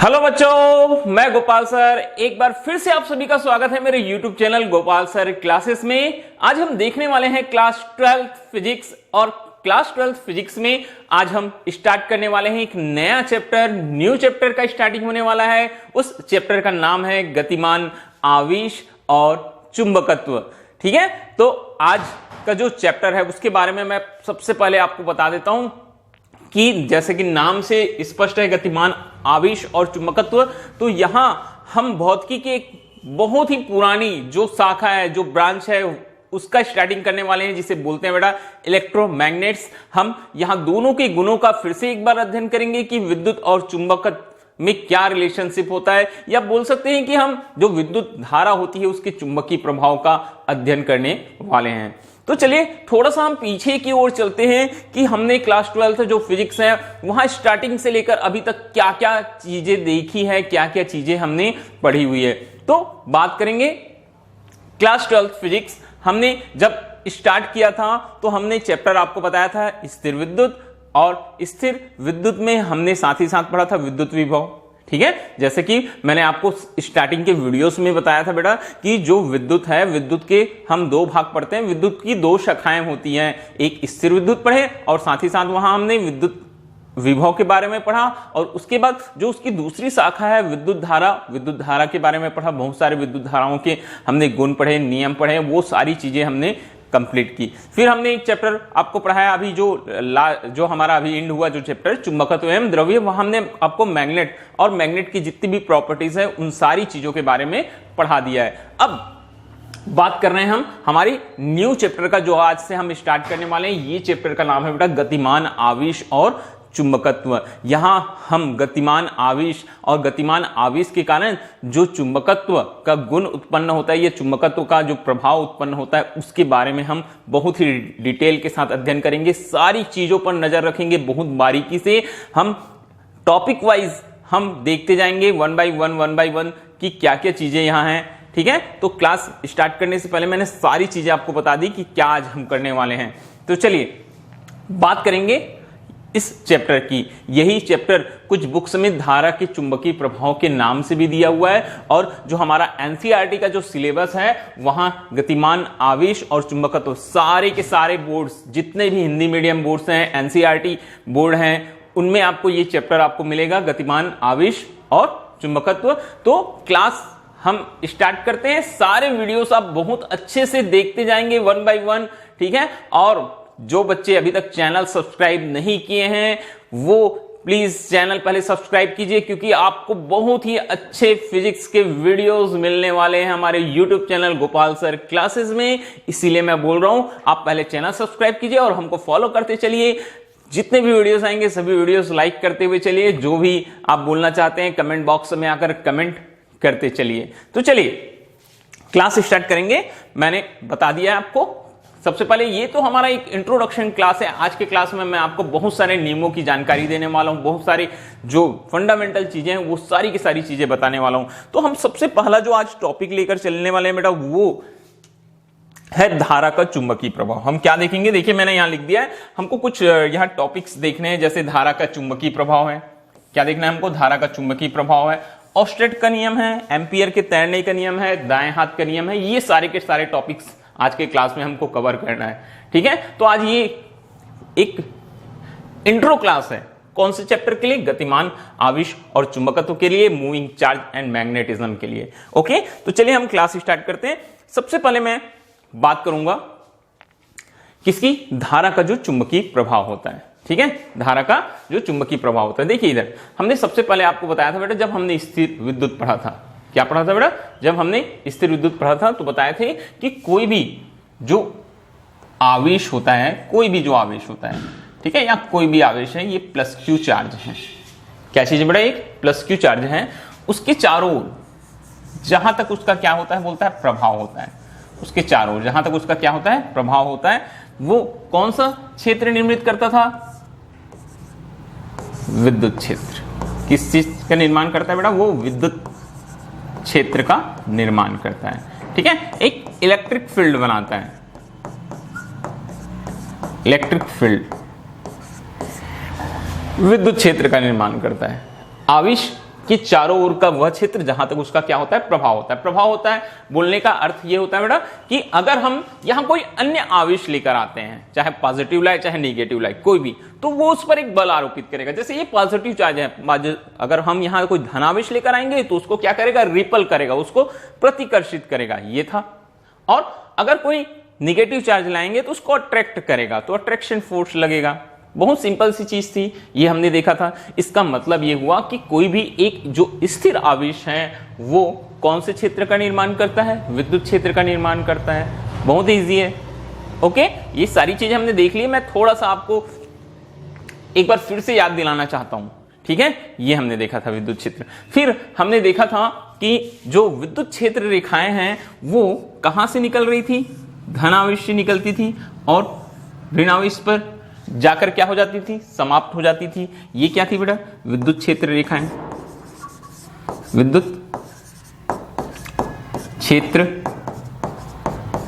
Hello बच्चों, मैं Gopal sir एक बार फिर से आप सभी का स्वागत है मेरे YouTube channel Gopal sir classes में। आज हम देखने वाले हैं क्लास 12th फिजिक्स और क्लास 12th फिजिक्स में आज हम स्टार्ट करने वाले हैं एक नया चैप्टर, न्यू चैप्टर का स्टार्टिंग होने वाला है। उस चैप्टर का नाम है गतिमान, आवेश और चुंबकत्व। ठीक है, तो आज का जो चैप्टर है उसके बारे में मैं सबसे पहले आपको बता देता हूं कि जैसे कि नाम से स्पष्ट है गतिमान, आवेश और चुंबकत्व, तो यहां हम भौतिकी की एक बहुत ही पुरानी जो शाखा है, जो ब्रांच है, उसका स्टार्टिंग करने वाले हैं जिसे बोलते हैं बेटा इलेक्ट्रोमैग्नेट्स। हम यहां दोनों के गुणों का फिर से एक बार अध्ययन करेंगे कि विद्युत और चुंबकत्व में क्या रिलेशनशिप होता है, या बोल सकते हैं कि हम जो विद्युत धारा होती है उसके चुंबकीय प्रभाव का अध्ययन करने वाले हैं। तो चलिए थोड़ा सा हम पीछे की ओर चलते हैं कि हमने क्लास 12 जो फिजिक्स है वहां स्टार्टिंग से लेकर अभी तक क्या क्या चीजें देखी है, क्या क्या चीजें हमने पढ़ी हुई है। तो बात करेंगे क्लास 12 फिजिक्स। हमने जब स्टार्ट किया था तो हमने चैप्टर आपको बताया था स्थिर विद्युत, और स्थिर विद्युत में हमने साथ ही साथ पढ़ा था विद्युत विभव। ठीक है, जैसे कि मैंने आपको स्टार्टिंग के वीडियोस में बताया था बेटा कि जो विद्युत है, विद्युत के हम दो भाग पढ़ते हैं, विद्युत की दो शाखाएं होती हैं, एक स्थिर विद्युत पढ़े और साथ ही साथ वहां हमने विद्युत विभव के बारे में पढ़ा, और उसके बाद जो उसकी दूसरी शाखा है विद्युत धारा के बारे में पढ़ा। बहुत सारे विद्युत धाराओं के हमने गुण पढ़े, नियम पढ़े, वो सारी चीजें हमने कंप्लीट की। फिर हमने एक चैप्टर आपको पढ़ाया अभी जो हमारा अभी एंड हुआ जो चैप्टर चुंबकत्व एवं द्रव्य, वहां हमने आपको मैग्नेट और मैग्नेट की जितनी भी प्रॉपर्टीज है उन सारी चीजों के बारे में पढ़ा दिया है। अब बात कर रहे हैं हम हमारी न्यू चैप्टर का जो आज से हम स्टार्ट करने वाले हैं। ये चैप्टर का नाम है बेटा गतिमान, आवेश और चुंबकत्व। यहां हम गतिमान आवेश और गतिमान आवेश के कारण जो चुंबकत्व का गुण उत्पन्न होता है, ये चुंबकत्व का जो प्रभाव उत्पन्न होता है, उसके बारे में हम बहुत ही डिटेल के साथ अध्ययन करेंगे। सारी चीजों पर नजर रखेंगे बहुत बारीकी से। हम टॉपिक वाइज हम देखते जाएंगे वन बाय वन कि क्या क्या चीजें यहां हैं। ठीक है, तो क्लास स्टार्ट करने से पहले मैंने सारी चीजें आपको बता दी कि क्या आज हम करने वाले हैं। तो चलिए बात करेंगे इस चैप्टर की। यही चैप्टर कुछ बुक्स में धारा के चुंबकीय प्रभाव के नाम से भी दिया हुआ है, और जो हमारा एनसीईआरटी का जो सिलेबस है वहां गतिमान, आवेश और चुंबकत्व सारे के सारे बोर्ड्स, जितने भी हिंदी मीडियम बोर्ड्स हैं, एनसीईआरटी बोर्ड हैं, उनमें आपको ये चैप्टर आपको मिलेगा गतिमान, आवेश और चुंबकत्व। तो क्लास हम स्टार्ट करते हैं। सारे वीडियोस आप बहुत अच्छे से देखते जाएंगे वन बाय वन। ठीक है, और जो बच्चे अभी तक चैनल सब्सक्राइब नहीं किए हैं वो प्लीज चैनल पहले सब्सक्राइब कीजिए, क्योंकि आपको बहुत ही अच्छे फिजिक्स के वीडियोस मिलने वाले हैं हमारे YouTube channel Gopal sir classes में। इसीलिए मैं बोल रहा हूं आप पहले चैनल सब्सक्राइब कीजिए और हमको फॉलो करते चलिए। जितने भी वीडियोस आएंगे सभी वीडियोस लाइक करते हुए चलिए। जो भी आप बोलना चाहते हैं कमेंट बॉक्स में आकर कमेंट करते चलिए। तो चलिए क्लास स्टार्ट करेंगे। मैंने बता दिया आपको, सबसे पहले ये तो हमारा एक इंट्रोडक्शन क्लास है। आज के क्लास में मैं आपको बहुत सारे नियमों की जानकारी देने वाला हूं, बहुत सारी जो फंडामेंटल चीजें हैं वो सारी की सारी चीजें बताने वाला हूं। तो हम सबसे पहला जो आज टॉपिक लेकर चलने वाले हैं बेटा वो है धारा का चुंबकीय प्रभाव। हम क्या देखेंगे, देखिए मैंने यहां लिख दिया है, हमको कुछ यहां टॉपिक्स देखने हैं। जैसे धारा का चुंबकीय प्रभाव है, क्या देखना है हमको, धारा का चुंबकीय प्रभाव है, ऑस्टेट का नियम है, एम्पियर के तैरने का नियम है, दाएं हाथ का नियम है। ये सारे के सारे टॉपिक्स आज के क्लास में हमको कवर करना है। ठीक है, तो आज ये एक इंट्रो क्लास है। कौन से चैप्टर के लिए, गतिमान, आवेश और चुंबकत्व के लिए, मूविंग चार्ज एंड मैग्नेटिज्म के लिए। ओके, तो चलिए हम क्लास स्टार्ट करते हैं। सबसे पहले मैं बात करूंगा किसकी, धारा का जो चुंबकीय प्रभाव होता है। ठीक है, धारा का जो चुंबकीय प्रभाव होता है। देखिए इधर हमने सबसे पहले आपको बताया था बेटा, जब हमने स्थिर विद्युत पढ़ा था, क्या पढ़ा था बेटा, जब हमने स्थिर विद्युत पढ़ा था तो बताए थे कि कोई भी जो आवेश होता है, कोई भी जो आवेश होता है, ठीक है, या कोई भी आवेश है, ये प्लस क्यू चार्ज है। क्या चीज बेटा, एक प्लस क्यू चार्ज है। उसके चारों ओर जहां तक उसका क्या होता है, बोलता है प्रभाव होता है। उसके चारों ओर जहां तक उसका क्या होता है, प्रभाव होता है। वो कौन सा क्षेत्र निर्मित करता था, विद्युत क्षेत्र। किस चीज का निर्माण करता है बेटा, वो विद्युत क्षेत्र का निर्माण करता है। ठीक है, एक इलेक्ट्रिक फील्ड बनाता है, इलेक्ट्रिक फील्ड विद्युत क्षेत्र का निर्माण करता है। आवेश के चारों ओर का वह क्षेत्र जहां तक उसका क्या होता है, प्रभाव होता है। प्रभाव होता है बोलने का अर्थ यह होता है बेटा कि अगर हम यहां कोई अन्य आवेश लेकर आते हैं, चाहे पॉजिटिव लाए चाहे नेगेटिव लाए, कोई भी, तो वो उस पर एक बल आरोपित करेगा। जैसे ये पॉजिटिव चार्ज है, अगर हम यहां कोई धनावेश लेकर आएंगे तो उसको क्या करेगा, रिपल करेगा, उसको प्रतिकर्षित करेगा, ये था। और अगर कोई निगेटिव चार्ज लाएंगे तो उसको अट्रैक्ट करेगा, तो अट्रैक्शन फोर्स लगेगा। बहुत सिंपल सी चीज थी, ये हमने देखा था। इसका मतलब ये हुआ कि कोई भी एक जो स्थिर आवेश है वो कौन से क्षेत्र का निर्माण करता है, विद्युत क्षेत्र का निर्माण करता है। बहुत इजी है। ओके, ये सारी चीजें हमने देख ली। मैं थोड़ा सा आपको एक बार फिर से याद दिलाना चाहता हूं, ठीक है। ये हमने देखा था विद्युत क्षेत्र, फिर हमने देखा था कि जो विद्युत क्षेत्र रेखाएं हैं वो कहां से निकल रही थी, धनावेश से निकलती थी और ऋणावेश पर जाकर क्या हो जाती थी, समाप्त हो जाती थी। ये क्या थी बेटा, विद्युत क्षेत्र रेखाएं, विद्युत क्षेत्र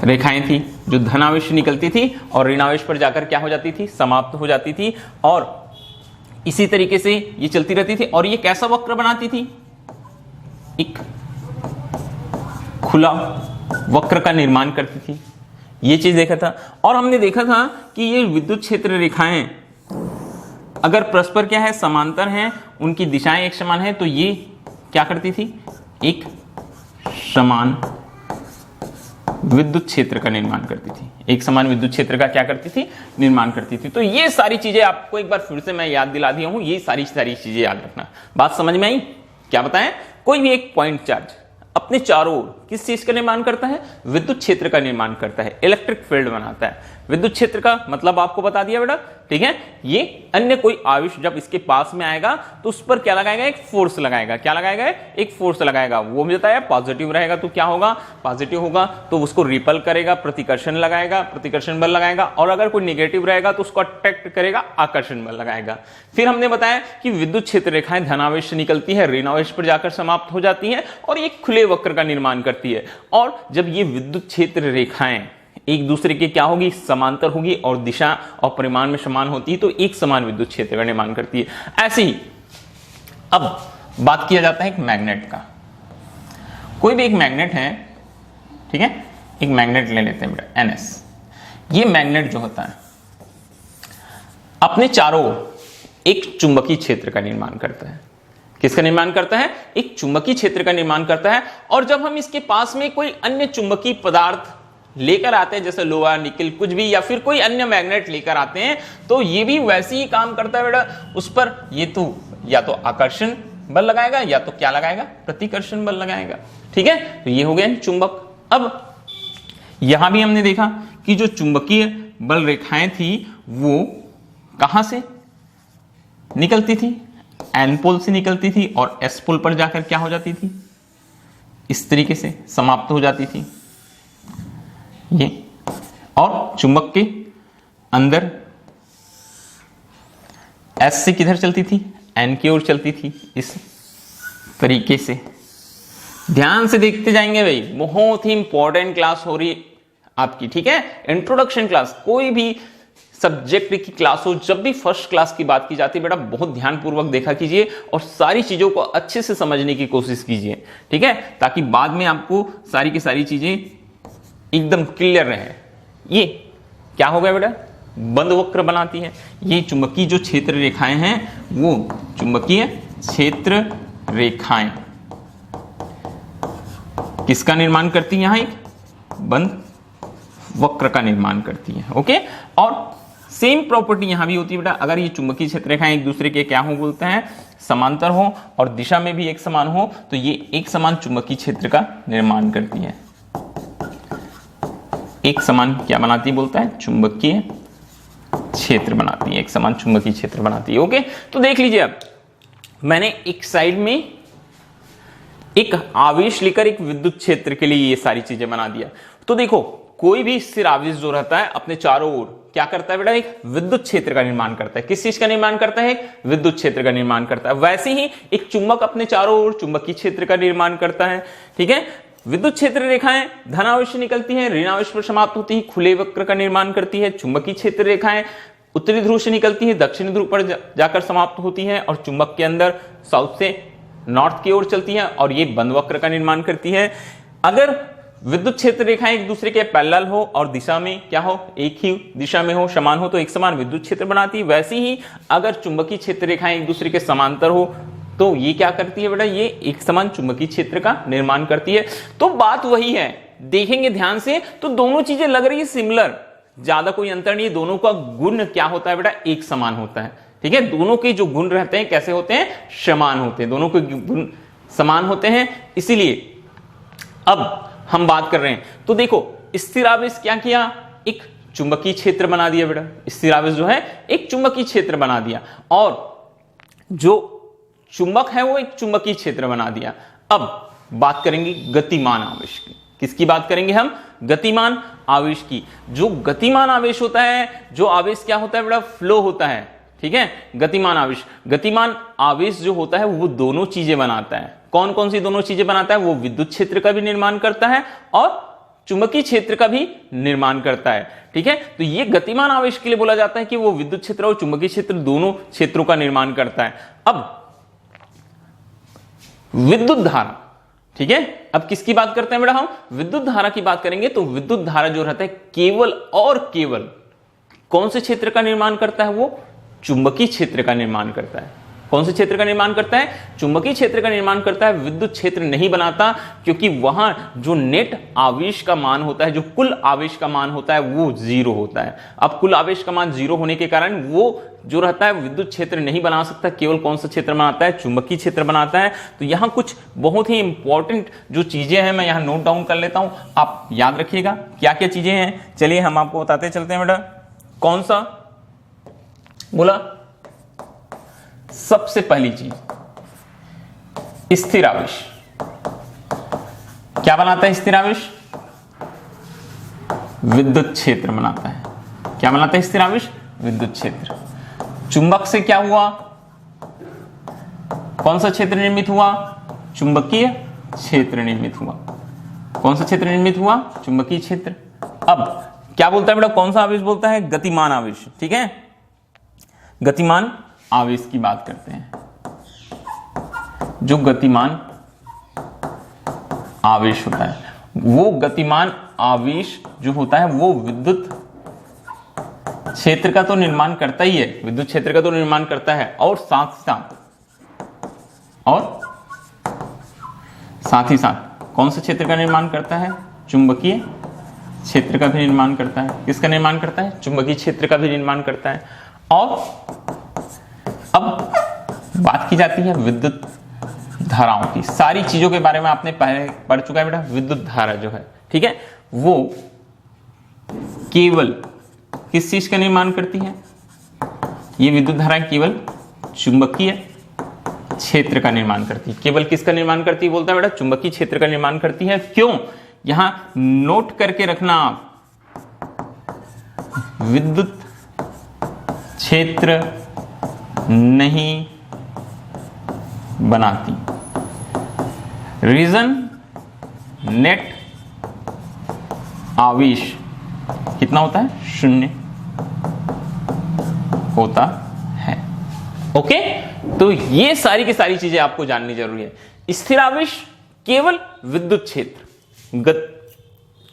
रेखाएं थी जो धनावेश से निकलती थी और ऋणावेश पर जाकर क्या हो जाती थी, समाप्त हो जाती थी। और इसी तरीके से ये चलती रहती थी। और ये कैसा वक्र बनाती थी, एक खुला वक्र का निर्माण करती थी। ये चीज देखा था। और हमने देखा था कि ये विद्युत क्षेत्र रेखाएं अगर परस्पर क्या है, समांतर हैं, उनकी दिशाएं एक समान है, तो ये क्या करती थी, एक समान विद्युत क्षेत्र का निर्माण करती थी। एक समान विद्युत क्षेत्र का क्या करती थी, निर्माण करती थी। तो ये सारी चीजें आपको एक बार फिर से मैं याद दिला दिया हूं। ये सारी चीजें याद रखना। बात समझ में आई? क्या बताएं, कोई भी एक पॉइंट चार्ज अपने चारों ओर किस चीज का निर्माण करता है, विद्युत क्षेत्र का निर्माण करता है, इलेक्ट्रिक फील्ड बनाता है। विद्युत क्षेत्र का मतलब आपको बता दिया बेटा, ठीक है। ये अन्य कोई आवेश जब इसके पास में आएगा तो उस पर क्या लगाएगा, एक फोर्स लगाएगा। क्या लगाएगा, एक फोर्स लगाएगा। वो भी बताया पॉजिटिव रहेगा तो क्या होगा, पॉजिटिव होगा तो उसको रिपल करेगा, प्रतिकर्षण लगाएगा, प्रतिकर्षण बल लगाएगा। और अगर कोई निगेटिव रहेगा तो उसको अट्रैक्ट करेगा, आकर्षण बल लगाएगा। फिर हमने बताया कि विद्युत क्षेत्र रेखाएं धनावेश से निकलती है, ऋणावेश पर जाकर समाप्त हो जाती है और एक खुले वक्र का निर्माण करती है। और जब ये विद्युत क्षेत्र रेखाएं एक दूसरे के क्या होगी, समांतर होगी और दिशा और परिमाण में समान होती है, तो एक समान विद्युत क्षेत्र का निर्माण करती है। ऐसे ही अब बात किया जाता है एक मैग्नेट का। कोई भी एक मैग्नेट है, ठीक है, एक मैग्नेट ले लेते हैं बेटा, NS। ये मैग्नेट जो होता है अपने चारों ओर एक चुंबकीय क्षेत्र का निर्माण करता है। किसका निर्माण करता है, एक चुंबकीय क्षेत्र का निर्माण करता है। और जब हम इसके पास में कोई अन्य चुंबकीय पदार्थ लेकर आते हैं, जैसे लोहा, निकल, कुछ भी, या फिर कोई अन्य मैग्नेट लेकर आते हैं, तो ये भी वैसे ही काम करता है बेटा। उस पर ये तो या तो आकर्षण बल लगाएगा या तो क्या लगाएगा, प्रतिकर्षण बल लगाएगा, ठीक है। तो ये हो गया चुंबक। अब यहां भी हमने देखा कि जो चुंबकीय बल रेखाएं थी वो कहां से निकलती थी, N पोल से निकलती थी और S पोल पर जाकर क्या हो जाती थी, इस तरीके से समाप्त हो जाती थी ये। और चुंबक के अंदर S से किधर चलती थी, N की ओर चलती थी, इस तरीके से। ध्यान से देखते जाएंगे भाई, बहुत ही इंपॉर्टेंट क्लास हो रही आपकी, ठीक है। इंट्रोडक्शन क्लास, कोई भी सब्जेक्ट की क्लास हो, जब भी फर्स्ट क्लास की बात की जाती है बेटा, बहुत ध्यानपूर्वक देखा कीजिए और सारी चीजों को अच्छे से समझने की कोशिश कीजिए, ठीक है, ताकि बाद में आपको सारी की सारी चीजें एकदम क्लियर रहे। ये क्या हो गया बेटा, बंद वक्र बनाती है। ये चुंबकीय जो क्षेत्र रेखाएं हैं वो चुंबकीय क्षेत्र रेखाएं किसका निर्माण करती है, यहां एक बंद वक्र का निर्माण करती है। ओके, और सेम प्रॉपर्टी यहां भी होती है बेटा। अगर ये चुंबकीय क्षेत्र रेखाएं एक दूसरे के क्या हो बोलते हैं, समांतर हो और दिशा में भी एक समान हो, तो ये एक समान चुंबकीय क्षेत्र का निर्माण करती है। एक समान क्या बनाती है बोलता है, चुंबकीय क्षेत्र बनाती है, एक समान चुंबकीय क्षेत्र बनाती है। ओके, तो देख लीजिए, अब मैंने एक साइड में एक आवेश लेकर एक विद्युत क्षेत्र के लिए ये सारी चीजें बना दिया। तो देखो, कोई भी स्थिर आवेश जो रहता है अपने चारों ओर क्या करता है बेटा, एक विद्युत क्षेत्र का निर्माण करता है। किस चीज का निर्माण करता है, विद्युत क्षेत्र का निर्माण करता है। वैसे ही एक चुंबक अपने चारों ओर चुंबकीय क्षेत्र का निर्माण करता है, ठीक है। विद्युत क्षेत्र रेखाएं धनावेश से निकलती हैं, ऋणावेश पर समाप्त होती है, खुले वक्र का निर्माण करती है। चुंबकीय क्षेत्र रेखाएं उत्तरी ध्रुव से निकलती है, दक्षिणी ध्रुव पर जाकर समाप्त होती है और चुंबक के अंदर साउथ से नॉर्थ की ओर चलती है और ये बंद वक्र का निर्माण करती है। अगर विद्युत क्षेत्र रेखाएं एक दूसरे के पैरेलल हो और दिशा में क्या हो, एक ही दिशा में हो, समान हो, तो एक समान विद्युत क्षेत्र बनाती है। वैसे ही अगर चुंबकीय क्षेत्र रेखाएं एक दूसरे के समांतर हो तो ये क्या करती है बेटा, ये एक समान चुंबकीय क्षेत्र का निर्माण करती है। तो बात वही है, देखेंगे ध्यान से तो दोनों चीजें लग रही है सिमिलर, ज्यादा कोई अंतर नहीं है। दोनों का गुण क्या होता है बेटा, एक समान होता है। ठीक है, दोनों के जो गुण रहते हैं कैसे होते हैं, समान होते हैं, दोनों के गुण समान होते हैं। इसीलिए अब हम बात कर रहे हैं तो देखो स्थिरावेश क्या किया, एक चुंबकीय क्षेत्र बना दिया बेटा, स्थिरावेश जो है एक चुंबकीय क्षेत्र बना दिया और जो चुंबक है वो एक चुंबकीय क्षेत्र बना दिया। अब बात करेंगे गतिमान आवेश की। किसकी बात करेंगे हम, गतिमान आवेश की। जो गतिमान आवेश होता है, जो आवेश क्या होता है बेटा, फ्लो होता है। ठीक है, गतिमान आवेश, गतिमान आवेश जो होता है वो दोनों चीजें बनाता है। कौन कौन सी दोनों चीजें बनाता है, वो विद्युत क्षेत्र का भी निर्माण करता है और चुंबकीय क्षेत्र का भी निर्माण करता है। ठीक है, तो ये गतिमान आवेश के लिए बोला जाता है कि वो विद्युत क्षेत्र और चुंबकीय क्षेत्र दोनों क्षेत्रों का निर्माण करता है। अब विद्युत धारा, ठीक है, अब किसकी बात करते हैं बेटा, हम विद्युत धारा की बात करेंगे। तो विद्युत धारा जो रहता है केवल और केवल कौन से क्षेत्र का निर्माण करता है, वो चुंबकीय क्षेत्र का निर्माण करता है। कौन से क्षेत्र का निर्माण करता है, चुंबकीय क्षेत्र का निर्माण करता है। विद्युत क्षेत्र नहीं बनाता क्योंकि वहां जो नेट आवेश का मान होता है, जो कुल आवेश का मान होता है वो जीरो होता है। अब कुल आवेश का मान जीरो होने के कारण वो जो रहता है विद्युत क्षेत्र नहीं बना सकता, केवल कौन सा क्षेत्र बनाता है, चुंबकीय क्षेत्र बनाता है। तो यहां कुछ बहुत ही इंपॉर्टेंट जो चीजें हैं मैं यहां नोट डाउन कर लेता हूं, आप याद रखिएगा क्या क्या चीजें हैं। चलिए हम आपको बताते चलते हैं बेटा। कौन सा बोला, सबसे पहली चीज स्थिर आवेश। क्या बनाता है स्थिर आवेश, विद्युत क्षेत्र बनाता है। क्या बनाता है स्थिर आवेश, विद्युत क्षेत्र। चुंबक से क्या हुआ, कौन सा क्षेत्र निर्मित हुआ, चुंबकीय क्षेत्र निर्मित हुआ। कौन सा क्षेत्र निर्मित हुआ, चुंबकीय क्षेत्र। अब क्या बोलता है बेटा, कौन सा आवेश बोलता है, गतिमान आवेश। ठीक है, गतिमान आवेश की बात करते हैं। जो गतिमान आवेश होता है, वो गतिमान आवेश जो होता है वो विद्युत क्षेत्र का तो निर्माण करता ही है, विद्युत क्षेत्र का तो निर्माण करता है और साथ ही साथ कौन से क्षेत्र का निर्माण करता है, चुंबकीय क्षेत्र का भी निर्माण करता है। किसका निर्माण करता है, चुंबकीय क्षेत्र का भी निर्माण करता है। और अब बात की जाती है विद्युत धाराओं की। सारी चीजों के बारे में आपने पहले पढ़ चुका है बेटा। विद्युत धारा जो है, ठीक है, वो केवल किस चीज का निर्माण करती है, ये विद्युत धारा केवल चुंबकीय क्षेत्र का निर्माण करती है। केवल किसका निर्माण करती है, बोलता है बेटा चुंबकीय क्षेत्र का निर्माण करती है। क्यों, यहां नोट करके रखना आप, विद्युत क्षेत्र नहीं बनाती। रीजन, नेट आवेश कितना होता है, शून्य होता है। ओके, तो ये सारी की सारी चीजें आपको जाननी जरूरी है। स्थिर आवेश केवल विद्युत क्षेत्र,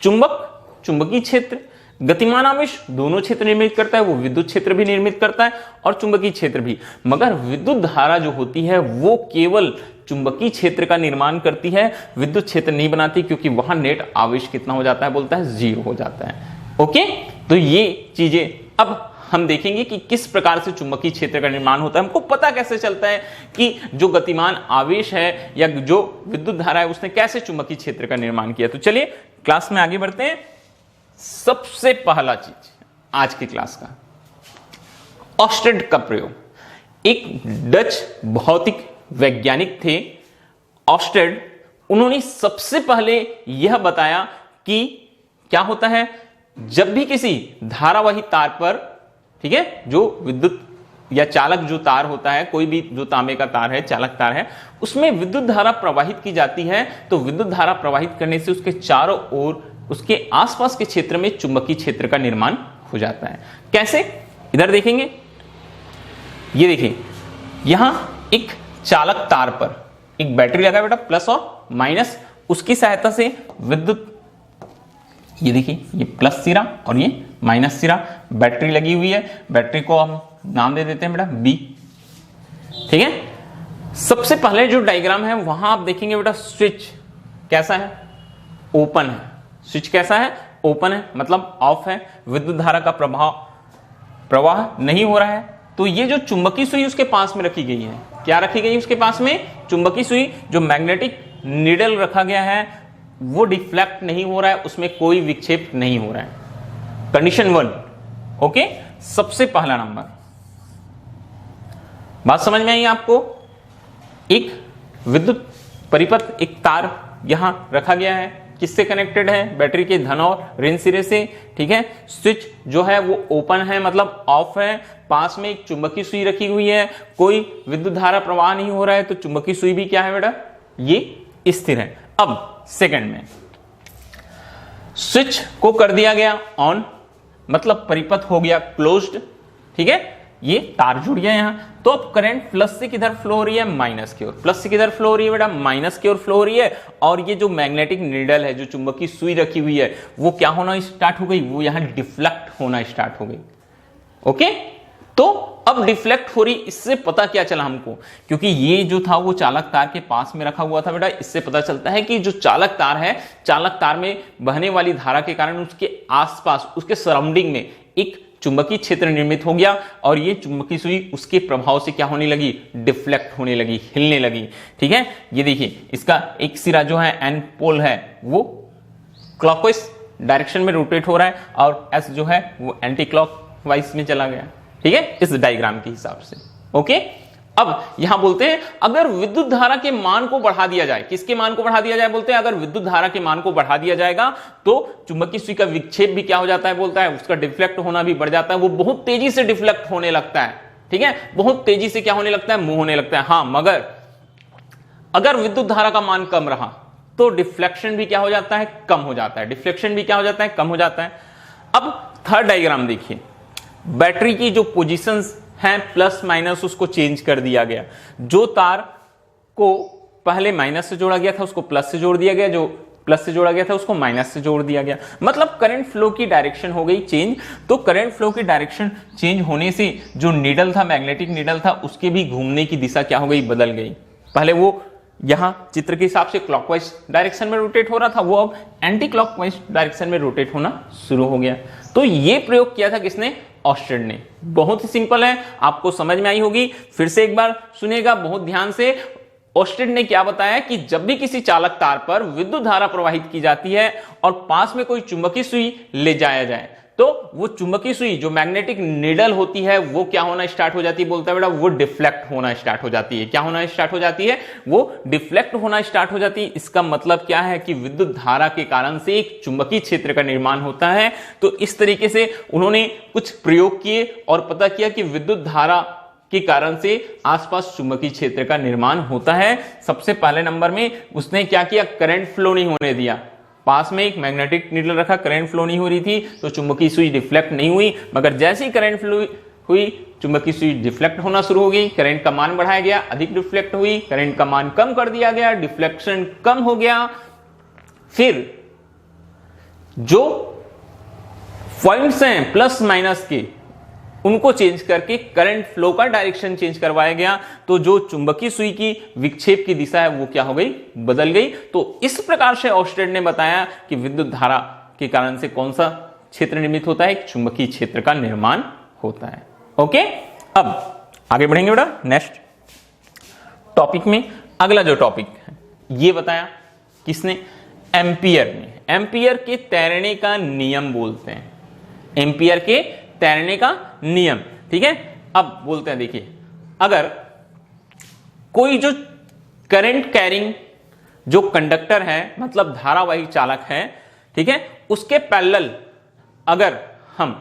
चुंबक चुंबकीय क्षेत्र, गतिमान आवेश दोनों क्षेत्र निर्मित करता है, वो विद्युत क्षेत्र भी निर्मित करता है और चुंबकीय क्षेत्र भी। मगर विद्युत धारा जो होती है वो केवल चुंबकीय क्षेत्र का निर्माण करती है, विद्युत क्षेत्र नहीं बनाती क्योंकि वहां नेट आवेश कितना हो जाता है, बोलता है जीरो हो जाता है। ओके, तो ये चीजें अब हम देखेंगे कि किस प्रकार से चुंबकीय क्षेत्र का निर्माण होता है। हमको पता कैसे चलता है कि जो गतिमान आवेश है या जो विद्युत धारा है उसने कैसे चुंबकीय क्षेत्र का निर्माण किया। तो चलिए क्लास में आगे बढ़ते हैं। सबसे पहला चीज आज की क्लास का, ऑस्टेड का प्रयोग। एक डच भौतिक वैज्ञानिक थे ऑस्टेड, उन्होंने सबसे पहले यह बताया कि क्या होता है जब भी किसी धारावाही तार पर, ठीक है, जो विद्युत या चालक जो तार होता है, कोई भी जो तांबे का तार है, चालक तार है, उसमें विद्युत धारा प्रवाहित की जाती है तो विद्युत धारा प्रवाहित करने से उसके चारों ओर, उसके आसपास के क्षेत्र में चुंबकीय क्षेत्र का निर्माण हो जाता है। कैसे, इधर देखेंगे, ये देखिए, यहां एक चालक तार पर एक बैटरी लगा है बेटा प्लस और माइनस, उसकी सहायता से विद्युत, ये देखिए ये प्लस सिरा और ये माइनस सिरा, बैटरी लगी हुई है, बैटरी को हम नाम दे देते हैं बेटा बी। ठीक है, सबसे पहले जो डायग्राम है वहां आप देखेंगे बेटा स्विच कैसा है, ओपन है। स्विच कैसा है, ओपन है, मतलब ऑफ है, विद्युत धारा का प्रवाह नहीं हो रहा है। तो ये जो चुंबकीय सुई उसके पास में रखी गई है, क्या रखी गई उसके पास में, चुंबकीय सुई, जो मैग्नेटिक नीडल रखा गया है वो डिफ्लेक्ट नहीं हो रहा है, उसमें कोई विक्षेप नहीं हो रहा है। Condition 1, okay. सबसे पहला नंबर, बात समझ में आई आपको। एक विद्युत परिपथ, एक तार यहां रखा गया है, किससे कनेक्टेड है, बैटरी के धन और ऋण सिरे से। ठीक है, स्विच जो है वो ओपन है, मतलब ऑफ है, पास में एक चुंबकीय सुई रखी हुई है, कोई विद्युत धारा प्रवाह नहीं हो रहा है, तो चुंबकीय सुई भी क्या है बेटा, ये स्थिर है। अब सेकंड में स्विच को कर दिया गया ऑन, मतलब परिपथ हो गया क्लोज्ड। ठीक है, ये तार जुड़ गया यहां, तो अब करंट प्लस से किधर फ्लो हो रही है, माइनस की ओर। प्लस से किधर फ्लो हो रही है बेटा, माइनस की ओर फ्लो हो रही है। और ये जो मैग्नेटिक नीडल है, जो चुंबकीय सुई रखी हुई है, वो क्या होना स्टार्ट हो गई, वो यहां डिफ्लेक्ट होना स्टार्ट हो गई। ओके, तो अब डिफ्लेक्ट हो रही, इससे पता क्या चला हमको, क्योंकि ये जो था वो चालक तार के पास में रखा हुआ था बेटा, इससे पता चलता है कि जो चालक तार है, चालक तार में बहने वाली धारा के कारण उसके आसपास, उसके सराउंडिंग में एक चुंबकीय क्षेत्र निर्मित हो गया, और ये चुंबकीय सुई उसके प्रभाव से क्या होने लगी, डिफ्लेक्ट होने लगी, हिलने लगी। ठीक है, ये देखिए इसका एक सिरा जो है एन पोल है वो क्लॉकवाइज डायरेक्शन में रोटेट हो रहा है, और एस जो है वो एंटी क्लॉकवाइज में चला गया। ठीक है, इस डायग्राम के हिसाब से। ओके, अब यहां बोलते हैं अगर विद्युत धारा के मान को बढ़ा दिया जाए, किसके मान को बढ़ा दिया जाए, बोलते हैं अगर विद्युत धारा के मान को बढ़ा दिया जाएगा तो चुंबकीय सुई का विक्षेप भी क्या हो जाता है, बोलता है उसका डिफ्लेक्ट होना भी बढ़ जाता है, वो बहुत तेजी से डिफ्लेक्ट होने लगता है। ठीक है, बहुत तेजी से क्या होने लगता है, मूव होने लगता है। हां, मगर अगर विद्युत धारा का मान कम रहा तो डिफ्लेक्शन भी क्या हो जाता है, कम हो जाता है। डिफ्लेक्शन भी क्या हो जाता है, कम हो जाता है। अब थर्ड डायग्राम देखिए, बैटरी की जो पोजीशंस हैं प्लस माइनस, उसको चेंज कर दिया गया। जो तार को पहले माइनस से जोड़ा गया था उसको प्लस से जोड़ दिया गया, जो प्लस से जोड़ा गया था उसको माइनस से जोड़ दिया गया, मतलब करंट फ्लो की डायरेक्शन हो गई चेंज। तो करंट फ्लो की डायरेक्शन चेंज होने से जो नीडल था, मैग्नेटिक नीडल था, उसके भी घूमने की दिशा क्या हो गई, बदल गई। पहले वो यहां चित्र के हिसाब से क्लॉकवाइज डायरेक्शन में रोटेट हो रहा था, वो अब एंटी क्लॉकवाइज डायरेक्शन में रोटेट होना शुरू हो गया। तो ये प्रयोग किया था किसने, ऑस्टेड ने। बहुत ही सिंपल है, आपको समझ में आई होगी। फिर से एक बार सुनेगा बहुत ध्यान से। ऑस्टेड ने क्या बताया कि जब भी किसी चालक तार पर विद्युत धारा प्रवाहित की जाती है और पास में कोई चुंबकीय सुई ले जाया जाए, तो वो चुंबकीय सुई जो मैग्नेटिक नीडल होती है वो क्या होना स्टार्ट हो जाती है, बोलता है बेटा वो डिफ्लेक्ट होना स्टार्ट हो जाती है। क्या होना स्टार्ट हो जाती है, वो डिफ्लेक्ट होना स्टार्ट हो जाती है। इसका मतलब क्या है कि विद्युत धारा के कारण से एक चुंबकीय क्षेत्र का निर्माण होता है। तो इस तरीके से उन्होंने कुछ प्रयोग किए और पता किया कि विद्युत धारा के कारण से आसपास चुंबकीय क्षेत्र का निर्माण होता है। सबसे पहले नंबर में उसने क्या किया, करंट फ्लो नहीं होने दिया। पास में एक मैग्नेटिक नीडल रखा, करंट फ्लो नहीं हो रही थी तो चुंबकीय सुई डिफ्लेक्ट नहीं हुई, मगर जैसे ही करंट फ्लो हुई चुंबकीय सुई डिफ्लेक्ट होना शुरू हो गई। करंट का मान बढ़ाया गया, अधिक डिफ्लेक्ट हुई, करंट का मान कम कर दिया गया, डिफ्लेक्शन कम हो गया। फिर जो पॉइंट्स हैं प्लस माइनस के, उनको चेंज करके करंट फ्लो का डायरेक्शन चेंज करवाया गया। तो जो चुंबकीय सुई की विक्षेप की दिशा है वो क्या हो गई, बदल गई। तो इस प्रकार से ऑस्टेड ने बताया कि विद्युत धारा के कारण से कौन सा क्षेत्र निर्मित होता है, एक चुंबकीय क्षेत्र का निर्माण होता है। ओके, अब आगे बढ़ेंगे बेटा नेक्स्ट टॉपिक में। अगला जो टॉपिक है ये बताया किसने, एम्पियर ने। एम्पियर के तैरने का नियम बोलते हैं, एम्पियर के तैरने का नियम। ठीक है, अब बोलते हैं देखिए, अगर कोई जो करंट कैरिंग जो कंडक्टर है, मतलब धारावाही चालक है, ठीक है, उसके पैरेलल अगर हम,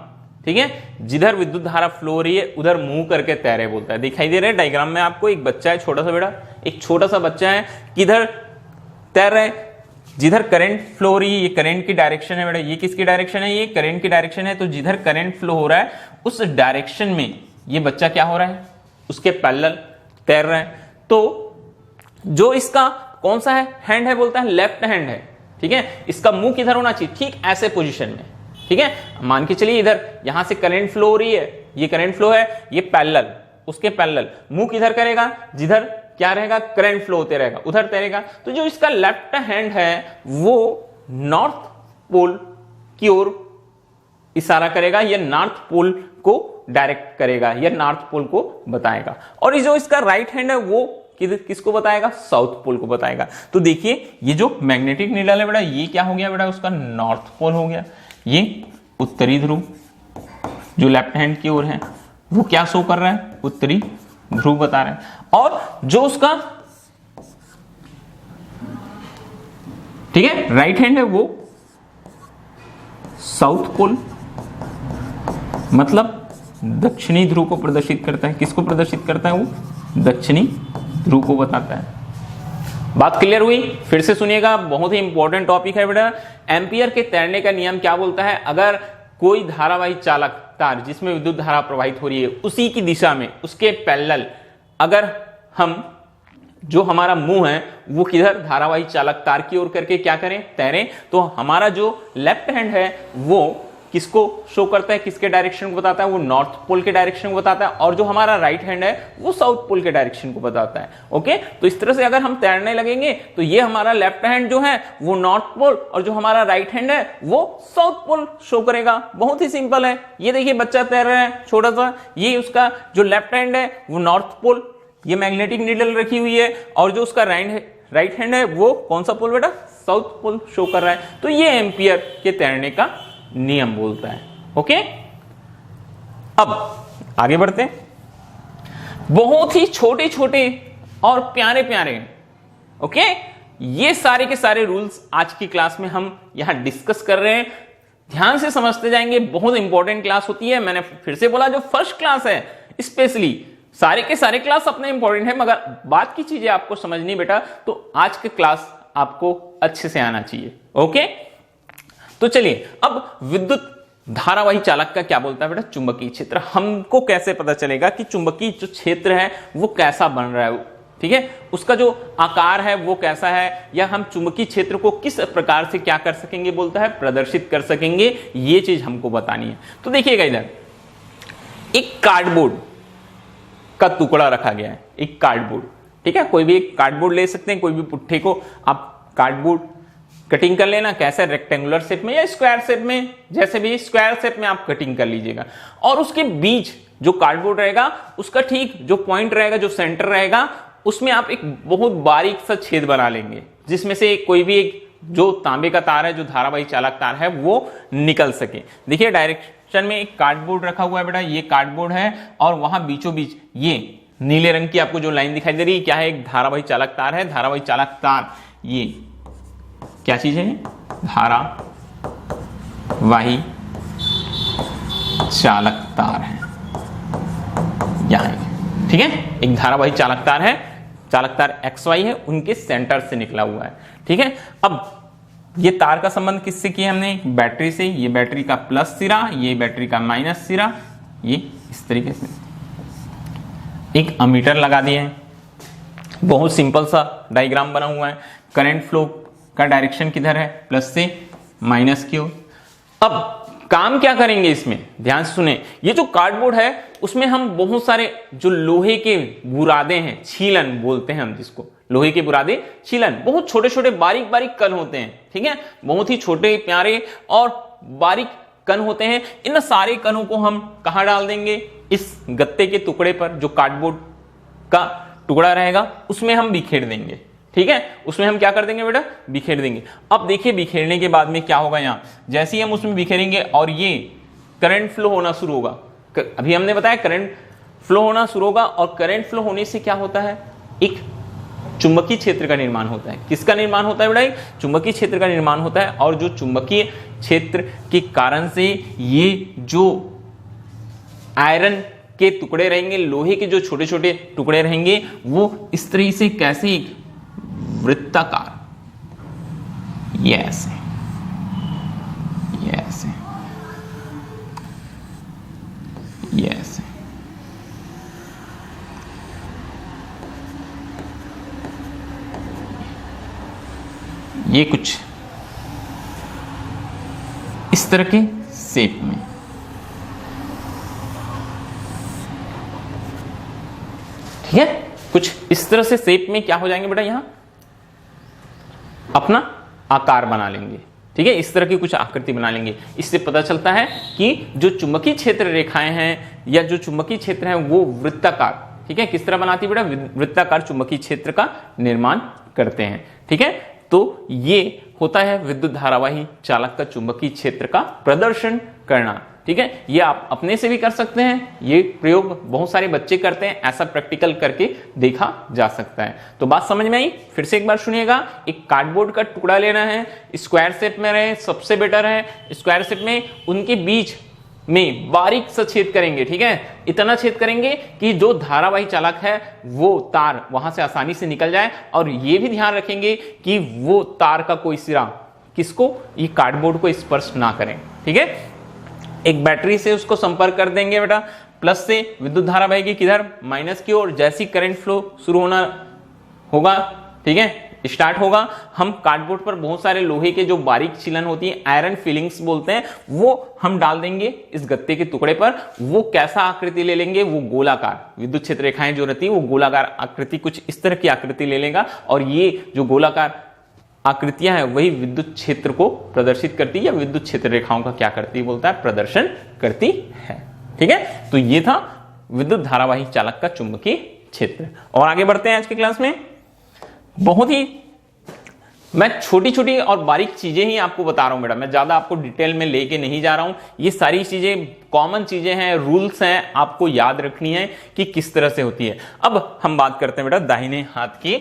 ठीक है, जिधर विद्युत धारा फ्लो हो रही है उधर मूव करके तैरे बोलता है। दिखाई दे रहा है डायग्राम में आपको, एक बच्चा है छोटा सा बेटा, एक छोटा सा बच्चा है, किधर तैर रहा है, जिधर करंट फ्लो हो रही है, ये करंट की डायरेक्शन है बेटा, ये किसकी डायरेक्शन है, ये करंट की डायरेक्शन है। तो जिधर करंट फ्लो हो रहा है उस डायरेक्शन में ये बच्चा क्या हो रहा है, उसके पैरेलल तैर रहा है। तो जो इसका कौन सा है हैंड है, बोलता है लेफ्ट हैंड है, ठीक है। इसका मुंह किधर होना चाहिए, ठीक ऐसे पोजीशन में, ठीक है। मान के चलिए इधर यहां से करंट फ्लो हो रही है, ये करंट फ्लो है, ये पैरेलल, उसके पैरेलल, मुंह किधर करेगा, जिधर क्या रहेगा करंट फ्लो होते रहेगा उधर तैरेगा। तो जो इसका लेफ्ट हैंड है वो नॉर्थ पोल की ओर इशारा करेगा, या नॉर्थ पोल को डायरेक्ट करेगा, या नॉर्थ पोल को बताएगा। और ये जो इसका राइट हैंड है वो किसको बताएगा, साउथ पोल को बताएगा। तो देखिए ये जो मैग्नेटिक नीडल है बेटा, ये क्या हो गया बेटा, उसका नॉर्थ पोल हो गया। ये उत्तरी ध्रुव जो लेफ्ट हैंड की ओर है वो क्या शो कर रहा है, उत्तरी ध्रुव बता रहा है। और जो उसका ठीक है राइट हैंड है वो साउथ पोल, मतलब दक्षिणी ध्रुव को प्रदर्शित करता है। किसको प्रदर्शित करता है, वो दक्षिणी ध्रुव को बताता है। बात क्लियर हुई, फिर से सुनिएगा, बहुत ही इंपॉर्टेंट टॉपिक है बेटा। एम्पियर के तैरने का नियम क्या बोलता है, अगर कोई धारावाही चालक तार जिसमें विद्युत धारा प्रवाहित हो रही है उसी की दिशा में, उसके पैरेलल अगर हम जो हमारा मुंह है वो किधर धारावाही चालक तार की ओर करके क्या करें, तैरें, तो हमारा जो लेफ्ट हैंड है वो किसको शो करता है, किसके डायरेक्शन को बताता है, वो नॉर्थ पोल के डायरेक्शन को बताता है। और जो हमारा राइट हैंड है वो साउथ पोल के डायरेक्शन को बताता है। ओके, तो इस तरह से अगर हम तैरने लगेंगे तो ये हमारा लेफ्ट हैंड जो है वो नॉर्थ पोल और जो हमारा राइट हैंड है वो साउथ पोल शो करेगा। बहुत ही सिंपल है। ये देखिए बच्चा तैर रहा है छोटा सा, ये उसका जो लेफ्ट हैंड है वो नॉर्थ पोल, ये मैग्नेटिक नीडल रखी हुई है, और जो उसका राइट हैंड है वो कौन सा पोल बेटा, साउथ पोल शो कर रहा है। तो ये एम्पियर के तैरने का नियम बोलता है। ओके, अब आगे बढ़ते हैं। बहुत ही छोटे छोटे और प्यारे प्यारे ओके ये सारे के सारे रूल्स आज की क्लास में हम यहां डिस्कस कर रहे हैं। ध्यान से समझते जाएंगे, बहुत इंपॉर्टेंट क्लास होती है। मैंने फिर से बोला जो फर्स्ट क्लास है स्पेशली, सारे के सारे क्लास अपने इंपॉर्टेंट है, मगर बात की चीजें आपको समझनी बेटा, तो आज के क्लास आपको अच्छे से आना चाहिए। ओके, तो चलिए अब विद्युत धारावाही चालक का क्या बोलता है बेटा, चुंबकीय क्षेत्र। हमको कैसे पता चलेगा कि चुंबकीय जो क्षेत्र है वो कैसा बन रहा है, ठीक है, उसका जो आकार है वो कैसा है, या हम चुंबकीय क्षेत्र को किस प्रकार से क्या कर सकेंगे, बोलता है प्रदर्शित कर सकेंगे, ये चीज हमको बतानी है। तो देखिएगा इधर एक कार्डबोर्ड का टुकड़ा रखा गया है, एक कार्डबोर्ड, ठीक है, कोई भी एक कार्डबोर्ड ले सकते हैं, कोई भी पुट्ठे को आप कार्डबोर्ड कटिंग कर लेना, कैसे रेक्टेंगुलर शेप में या स्क्वायर शेप में, जैसे भी स्क्वायर शेप में आप कटिंग कर लीजिएगा। और उसके बीच जो कार्डबोर्ड रहेगा उसका ठीक जो पॉइंट रहेगा, जो सेंटर रहेगा, उसमें आप एक बहुत बारीक सा छेद बना लेंगे, जिसमें से कोई भी एक जो तांबे का तार है, जो धारावाही चालक तार है, वो निकल सके। देखिए डायरेक्शन में एक कार्डबोर्ड रखा हुआ है बेटा, ये कार्डबोर्ड है, और वहां बीचों बीच ये नीले रंग की आपको जो लाइन दिखाई दे रही है, क्या है, एक धारावाही चालक तार है। धारावाही चालक तार ये क्या चीज है, धारावाही चालक तार है, यहां, ठीक है, एक धारावाही चालक तार है, चालक तार XY है, उनके सेंटर से निकला हुआ है, ठीक है। अब ये तार का संबंध किससे किया हमने, बैटरी से। ये बैटरी का प्लस सिरा, ये बैटरी का माइनस सिरा, ये इस तरीके से एक अमीटर लगा दिए हैं। बहुत सिंपल सा डायग्राम बना हुआ है। करंट फ्लो का डायरेक्शन किधर है, प्लस से माइनस की ओर। अब काम क्या करेंगे इसमें, ध्यान से सुने। ये जो कार्डबोर्ड है उसमें हम बहुत सारे जो लोहे के बुरादे हैं, छीलन बोलते हैं हम जिसको, लोहे के बुरादे, छीलन, बहुत छोटे छोटे बारीक बारीक कण होते हैं, ठीक है, बहुत ही छोटे प्यारे और बारीक कण होते हैं। इन सारे कणों को हम कहां डाल देंगे, इस गत्ते के टुकड़े पर, जो कार्डबोर्ड का टुकड़ा रहेगा उसमें हम बिखेर देंगे, ठीक है, उसमें हम क्या कर देंगे बेटा, बिखेर देंगे। अब देखिए बिखेरने के बाद में क्या होगा, यहां जैसे ही हम उसमें बिखेरेंगे और ये करंट फ्लो होना शुरू होगा। अभी हमने बताया करंट फ्लो होना शुरू होगा, और करंट फ्लो होने से क्या होता है, एक चुंबकीय क्षेत्र का निर्माण होता है। किसका निर्माण होता है बेटा, चुंबकीय क्षेत्र का निर्माण होता है। और जो चुंबकीय क्षेत्र के कारण से ये जो आयरन के टुकड़े रहेंगे, लोहे के जो छोटे छोटे टुकड़े रहेंगे, वो इस तरह से कैसे वृत्ताकार, ये ऐसे, ये ऐसे, ये ऐसे, ये कुछ इस तरह के शेप में, ठीक है, कुछ इस तरह से शेप में क्या हो जाएंगे बेटा, यहां अपना आकार बना लेंगे, ठीक है, इस तरह की कुछ आकृति बना लेंगे। इससे पता चलता है कि जो चुंबकीय क्षेत्र रेखाएं हैं या जो चुंबकीय क्षेत्र है वो वृत्ताकार, ठीक है, किस तरह बनाती है बेटा, वृत्ताकार चुंबकीय क्षेत्र का निर्माण करते हैं, ठीक है। तो ये होता है विद्युत धारावाही चालक का चुंबकीय क्षेत्र का प्रदर्शन करना, ठीक है। ये आप अपने से भी कर सकते हैं, ये प्रयोग बहुत सारे बच्चे करते हैं, ऐसा प्रैक्टिकल करके देखा जा सकता है। तो बात समझ में आई, फिर से एक बार सुनिएगा। एक कार्डबोर्ड का टुकड़ा लेना है, स्क्वायर शेप में रहे सबसे बेटर है, स्क्वायर शेप में उनके बीच में बारीक सा छेद करेंगे, ठीक है, इतना छेद करेंगे कि जो धारावाही चालक है वो तार वहां से आसानी से निकल जाए, और ये भी ध्यान रखेंगे कि वो तार का कोई सिरा किसको, ये कार्डबोर्ड को स्पर्श ना करें, ठीक है। एक बैटरी से उसको संपर्क कर देंगे बेटा, प्लस से विद्युत धारा बहेगी किधर, माइनस की ओर। जैसी करंट फ्लो शुरू होना होगा, ठीक है, स्टार्ट होगा, हम कार्डबोर्ड पर बहुत सारे लोहे के जो बारीक छीलन होती है, आयरन फिलिंग्स बोलते हैं, वो हम डाल देंगे इस गत्ते के टुकड़े पर। वो कैसा आकृति ले लेंगे, वो गोलाकार, विद्युत क्षेत्र रेखाएं जो रहती है वो गोलाकार आकृति, कुछ इस तरह की आकृति ले लेगा, और ये जो गोलाकार आकृतियां हैं वही विद्युत क्षेत्र को प्रदर्शित करती है, या विद्युत क्षेत्र रेखाओं का क्या करती है बोलता है, प्रदर्शन करती है, ठीक है। तो ये था विद्युत धारावाही चालक का चुंबकीय क्षेत्र। और आगे बढ़ते हैं आज की क्लास में। बहुत ही मैं छोटी छोटी और बारीक चीजें ही आपको बता रहा हूं बेटा, मैं ज्यादा आपको डिटेल में लेके नहीं जा रहा हूं। ये सारी चीजें कॉमन चीजें हैं, रूल्स हैं, आपको याद रखनी है कि किस तरह से होती है। अब हम बात करते हैं बेटा दाहिने हाथ की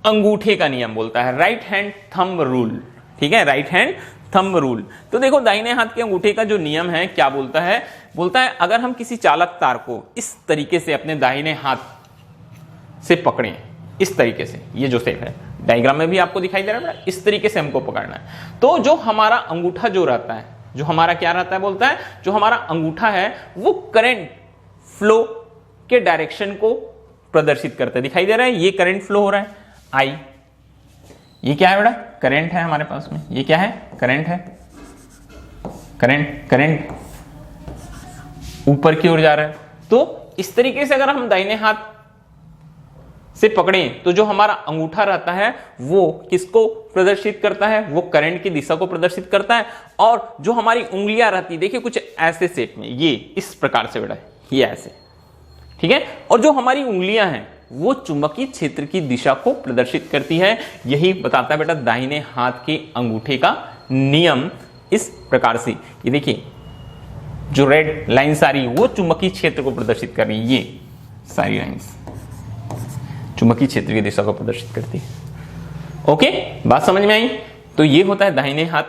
अंगूठे का नियम, बोलता है राइट हैंड थंब रूल, ठीक है, राइट हैंड थंब रूल। तो देखो दाहिने हाथ के अंगूठे का जो नियम है क्या बोलता है, बोलता है अगर हम किसी चालक तार को इस तरीके से अपने दाहिने हाथ से पकड़ें, इस तरीके से, ये जो शेप है डायग्राम में भी आपको दिखाई दे रहा है, इस तरीके से हमको पकड़ना है, तो जो हमारा अंगूठा जो रहता है, जो हमारा क्या रहता है बोलता है, जो हमारा अंगूठा है वो करंट फ्लो के डायरेक्शन को प्रदर्शित करता है। दिखाई दे रहा है, ये करंट फ्लो हो रहा है आई, ये क्या है बेटा, करंट है हमारे पास में, ये क्या है, करंट है, करंट ऊपर की ओर जा रहा है। तो इस तरीके से अगर हम दाहिने हाथ से पकड़ें तो जो हमारा अंगूठा रहता है वो किसको प्रदर्शित करता है, वो करंट की दिशा को प्रदर्शित करता है। और जो हमारी उंगलियां रहती है, देखिए कुछ ऐसे शेप में, ये इस प्रकार से बेटा, ये ऐसे, ठीक है, और जो हमारी उंगलियां हैं वो चुंबकीय क्षेत्र की दिशा को प्रदर्शित करती है। यही बताता है बेटा दाहिने हाथ के अंगूठे का नियम। इस प्रकार से ये देखिए जो रेड लाइन सारी वो चुंबकीय क्षेत्र को प्रदर्शित कर रही है, ये सारी लाइंस चुंबकीय क्षेत्र की दिशा को प्रदर्शित करती है। ओके, बात समझ में आई। तो ये होता है दाहिने हाथ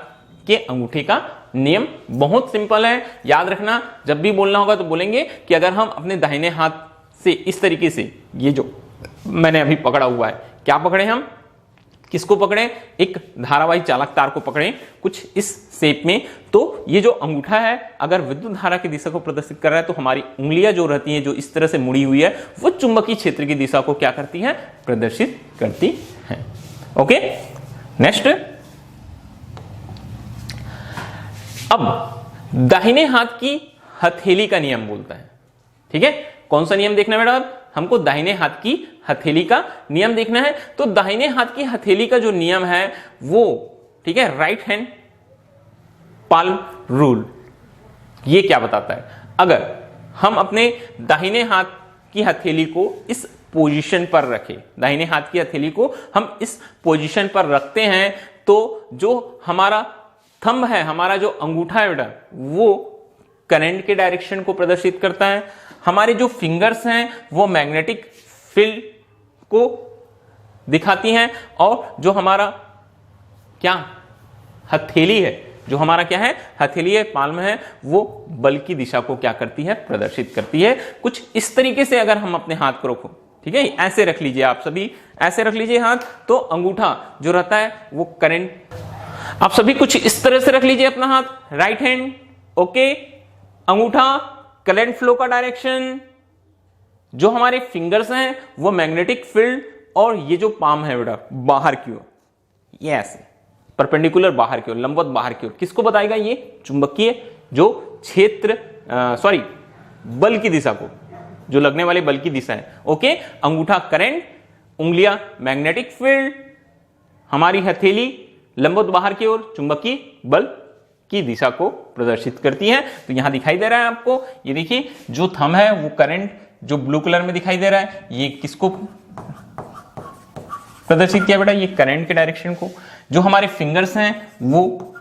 के अंगूठे का नियम, बहुत सिंपल है, याद रखना। जब भी बोलना होगा तो बोलेंगे कि अगर हम अपने दाहिने हाथ से इस तरीके से, ये जो मैंने अभी पकड़ा हुआ है, क्या पकड़े हम, किसको पकड़े, एक धारावाही चालक तार को पकड़े कुछ इस शेप में। तो ये जो अंगूठा है अगर विद्युत धारा की दिशा को प्रदर्शित कर रहा है, तो हमारी उंगलियां जो रहती हैं जो इस तरह से मुड़ी हुई है वो चुंबकीय क्षेत्र की दिशा को क्या करती है, प्रदर्शित करती है। Okay, next. अब दाहिने हाथ की हथेली का नियम बोलता है, ठीक है, कौन सा नियम देखना बेटा, हमको दाहिने हाथ की हथेली का नियम देखना है। तो दाहिने हाथ की हथेली का जो नियम है वो, ठीक है, राइट हैंड पाल्म रूल। ये क्या बताता है, अगर हम अपने दाहिने हाथ की हथेली को इस पोजीशन पर रखें, दाहिने हाथ की हथेली को हम इस पोजीशन पर रखते हैं, तो जो हमारा थंब है, हमारा जो अंगूठा है बेटा, वो करंट के डायरेक्शन को प्रदर्शित करता है। हमारे जो फिंगर्स हैं वो मैग्नेटिक फील्ड को दिखाती हैं, और जो हमारा क्या हथेली है, जो हमारा क्या है हथेली है, पाल्म है, वो बल की दिशा को क्या करती है, प्रदर्शित करती है। कुछ इस तरीके से अगर हम अपने हाथ को रखो, ठीक है, ऐसे रख लीजिए, आप सभी ऐसे रख लीजिए हाथ, तो अंगूठा जो रहता है वो करंट, आप सभी कुछ इस तरह से रख लीजिए अपना हाथ, राइट हैंड, ओके, अंगूठा करंट फ्लो का डायरेक्शन, जो हमारे फिंगर्स हैं वो मैग्नेटिक फील्ड, और ये जो पाम है बेटा बाहर की ओर, ये ऐसे, परपेंडिकुलर बाहर की ओर, लंबवत बाहर की ओर, किसको बताएगा? ये चुंबकीय जो क्षेत्र बल की दिशा को, जो लगने वाले बल की दिशा है। ओके, अंगूठा करंट, उंगलियां मैग्नेटिक फील्ड, हमारी हथेली लंबवत बाहर की ओर चुंबकीय बल की दिशा को प्रदर्शित करती है। तो यहां दिखाई दे रहा है आपको, ये देखिए जो थंब है वो करंट, जो ब्लू कलर में दिखाई दे रहा है ये किसको प्रदर्शित किया बेटा? ये करंट के डायरेक्शन को। जो हमारे फिंगर्स हैं वो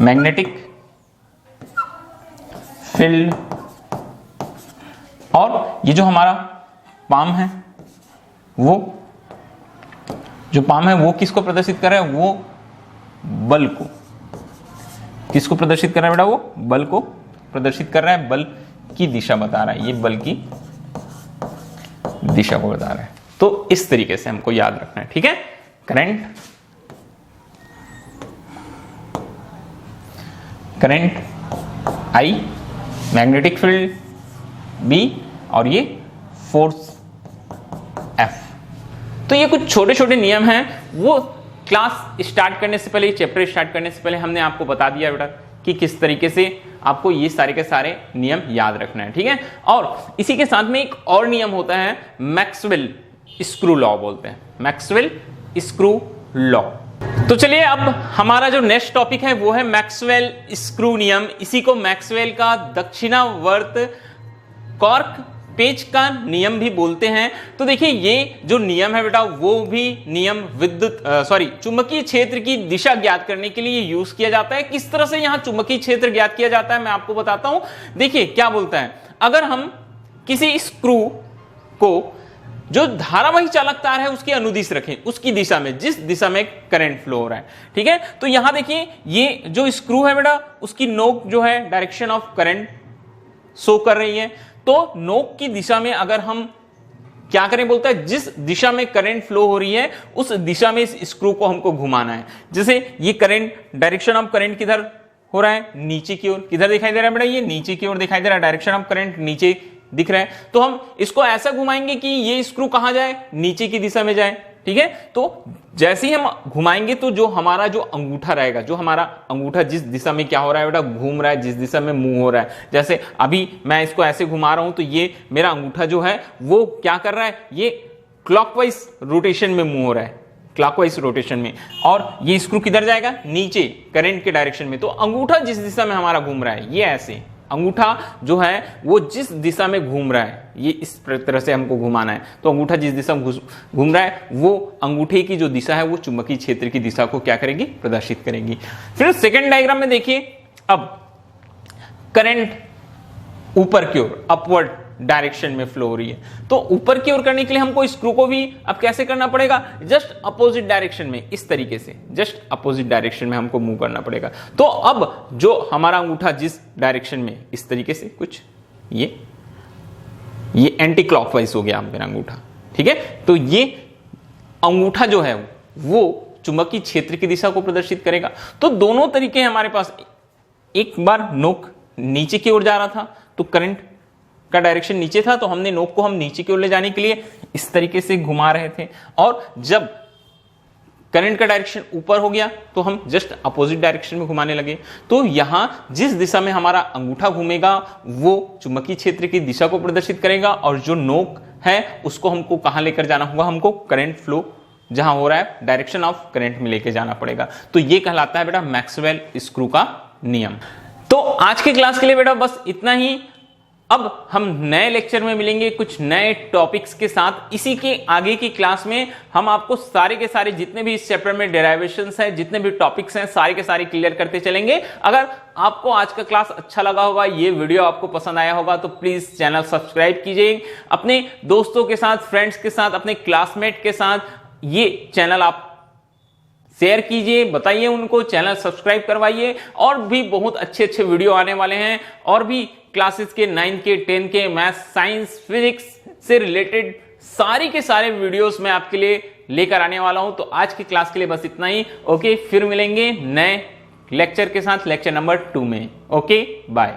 मैग्नेटिक फील्ड, और ये जो हमारा पाम है वो, जो पाम है वो किसको प्रदर्शित कर रहा है? वो बल को। किसको प्रदर्शित कर रहा है बेटा? वो बल को प्रदर्शित कर रहा है, बल की दिशा बता रहा है, ये बल की दिशा को बता रहा है। तो इस तरीके से हमको याद रखना है, ठीक है? करंट, आई, मैग्नेटिक फील्ड बी, और ये फोर्स एफ। तो ये कुछ छोटे छोटे नियम हैं, वो क्लास स्टार्ट करने से पहले, चैप्टर स्टार्ट करने से पहले हमने आपको बता दिया बेटा कि किस तरीके से आपको ये सारे के सारे नियम याद रखना है, ठीक है? और इसी के साथ में एक और नियम होता है, मैक्सवेल स्क्रू लॉ बोलते हैं, मैक्सवेल स्क्रू लॉ। तो चलिए अब हमारा जो नेक्स्ट टॉपिक है वो है मैक्सवेल स्क्रू नियम। इसी को मैक्सवेल का दक्षिणावर्त कॉर्क पेच का नियम भी बोलते हैं। तो देखिए ये जो नियम है बेटा वो भी नियम चुंबकीय क्षेत्र की दिशा ज्ञात करने के लिए यूज किया जाता है। किस तरह से यहां चुंबकीय क्षेत्र ज्ञात किया जाता है मैं आपको बताता हूं। देखिए क्या बोलता है, अगर हम किसी स्क्रू को जो धारावाही चालक तार है उसके अनुदिश रखें, उसकी दिशा में, जिस दिशा में करंट फ्लो हो रहा है, ठीक है? तो यहां देखिए ये जो स्क्रू है बेटा उसकी नोक जो है डायरेक्शन ऑफ करंट शो कर रही है। तो नोक की दिशा में अगर हम क्या करें, बोलता है जिस दिशा में करंट फ्लो हो रही है उस दिशा में इस स्क्रू को हमको घुमाना है। जैसे ये करंट, डायरेक्शन ऑफ करंट किधर हो रहा है? नीचे की ओर। किधर दिखाई दे रहा है बेटा? ये नीचे की ओर दिखाई दे रहा है, डायरेक्शन ऑफ करंट नीचे दिख रहा है। तो हम इसको ऐसा घुमाएंगे कि ये स्क्रू कहां जाए? नीचे की दिशा में जाए, ठीक है? तो जैसे ही हम घुमाएंगे तो जो हमारा जो अंगूठा रहेगा, जो हमारा अंगूठा जिस दिशा में क्या हो रहा है बेटा? घूम रहा है, जिस दिशा में मूव हो रहा है। जैसे अभी मैं इसको ऐसे घुमा रहा हूं तो ये मेरा अंगूठा जो है वो क्या कर रहा है? ये क्लॉकवाइज रोटेशन में मूव हो रहा है, क्लॉकवाइज रोटेशन में। और ये स्क्रू किधर जाएगा? नीचे, करंट के डायरेक्शन में। तो अंगूठा जिस दिशा में हमारा घूम रहा है, ये ऐसे अंगूठा जो है वो जिस दिशा में घूम रहा है, ये इस तरह से हमको घुमाना है। तो अंगूठा जिस दिशा में घूम रहा है वो अंगूठे की जो दिशा है वो चुंबकीय क्षेत्र की दिशा को क्या करेगी? प्रदर्शित करेगी। फिर सेकंड डायग्राम में देखिए, अब करंट ऊपर की ओर, अपवर्ड डायरेक्शन में फ्लो हो रही है। तो ऊपर की ओर करने के लिए हमको स्क्रू को भी अब कैसे करना पड़ेगा? जस्ट अपोजिट डायरेक्शन में, इस तरीके से जस्ट अपोजिट डायरेक्शन में हमको मूव करना पड़ेगा। तो अब जो हमारा अंगूठा जिस डायरेक्शन में, इस तरीके से कुछ ये एंटी क्लॉकवाइज हो गया मेरा अंगूठा, ठीक है? तो ये अंगूठा जो है वो चुंबकीय क्षेत्र की दिशा को प्रदर्शित करेगा। तो दोनों तरीके हैं हमारे पास। एक बार नोक नीचे की ओर जा रहा था तो करंट का डायरेक्शन नीचे था, तो हमने नोक को हम नीचे की ओर ले जाने के लिए इस तरीके से घुमा रहे थे। और जब करंट का डायरेक्शन ऊपर हो गया तो हम जस्ट अपोजिट डायरेक्शन में घुमाने लगे। तो यहां जिस दिशा में हमारा अंगूठा घूमेगा वो चुंबकीय क्षेत्र की दिशा को प्रदर्शित करेगा, और जो नोक है उसको हमको कहां लेकर जाना होगा? हमको करंट फ्लो जहां हो रहा है डायरेक्शन ऑफ करंट में लेके जाना पड़ेगा। तो ये कहलाता है बेटा मैक्सवेल स्क्रू का नियम। तो आज के क्लास के लिए बेटा बस इतना ही। अब हम नए लेक्चर में मिलेंगे कुछ नए टॉपिक्स के साथ। इसी के आगे की क्लास में हम आपको सारे के सारे जितने भी इस चैप्टर में डेरिवेशंस हैं, जितने भी टॉपिक्स हैं, सारे के सारे क्लियर करते चलेंगे। अगर आपको आज का क्लास अच्छा लगा होगा, ये वीडियो आपको पसंद आया होगा, तो प्लीज चैनल सब्सक्राइब कीजिए। अपने दोस्तों के साथ, फ्रेंड्स के साथ, अपने क्लासमेट के साथ ये चैनल आप शेयर कीजिए, बताइए उनको, चैनल सब्सक्राइब करवाइए। और भी बहुत अच्छे अच्छे वीडियो आने वाले हैं, और भी क्लासेस के 9 के 10 के मैथ्स, साइंस, फिजिक्स से रिलेटेड सारी के सारे वीडियोस मैं आपके लिए लेकर आने वाला हूं। तो आज की क्लास के लिए बस इतना ही। ओके, फिर मिलेंगे नए लेक्चर के साथ, लेक्चर नंबर 2 में। Okay, bye.